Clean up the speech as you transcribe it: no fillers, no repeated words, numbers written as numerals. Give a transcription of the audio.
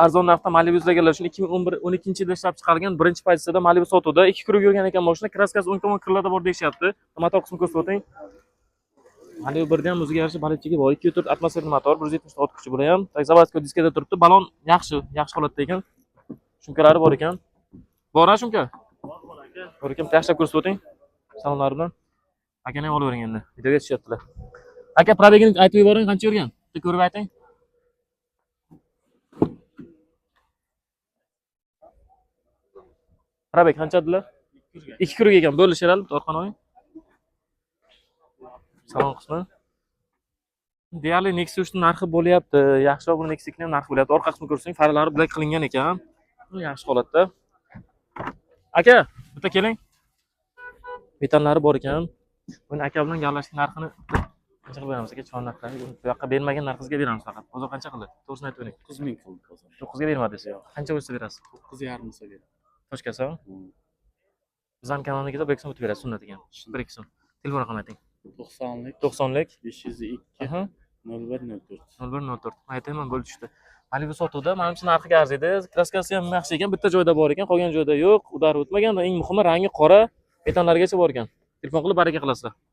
arzon narxda Malibu izlaganlar uchun 2011-12-yilda ishlab chiqarilgan birinchi pozitsiyada Malibu sotuvda. 2 kurib yurgan ekan mashina, kraskasi o'ng tomon kirlarda bor deyishyapti. Motor qismini ko'rsating. Malibu birda ham o'ziga yarasha balichigi bor. 2.4 atmosferli motor, 170 ot kuchi bilan ham. Zavодskiy diskada turibdi. Balon yaxshi holatda ekan. Shumkalari bor ekan. Bor-a shumka? Bor aka. Bor ekan, tashlab ko'rsating. Salonlari bilan. Akani ham olavering endi. Videoga tushyaptilar. Aka, probegini aytib yuboring, qancha yurgan? Bitta ko'rib ayting. Probeg qancha dedilar? 2 kurib ekan, bo'lishiradi, orqani oling. Salon qismi. Deyarli Nexus ning narxi bo'lyapti. Yaxshiroq buni Nexus ning ham narxi bo'lyapti. Orqa qismini ko'rsang, faralari black qilingan ekan. Yaxshi holatda. Aka, bitta keling. Metanlari bor ekan. Buni aka bilan gaplashdik, narxini qancha qilib beramiz aka? Chon narxini bu yoqqa bermagan narxingizga beramiz faqat. Hozir qancha qildi? To'g'risini aytib bering. 9 ming qildi hozir. 9 ga bermadingiz yo'q. Qancha bo'lsa berasiz? 9,5 so'm beradi. Toshkasi. Bizning kanalingizda 1 so'm o'tib berasiz, sunnat ekan. 1 so'm. Telefon raqami ayting. 90lik 90lik 502 0104. 0104. Aytayman, bo'lib tushdi. Malibu sotuvda, menimcha narxiga arziydi. Kraskasi ham yaxshi ekan, bitta joyda bor ekan, qolgan joyda yo'q. Udar o'tmagan va eng muhimi rangi qora, betonlargacha bor ekan. Telefon qilib baraka qilasizlar.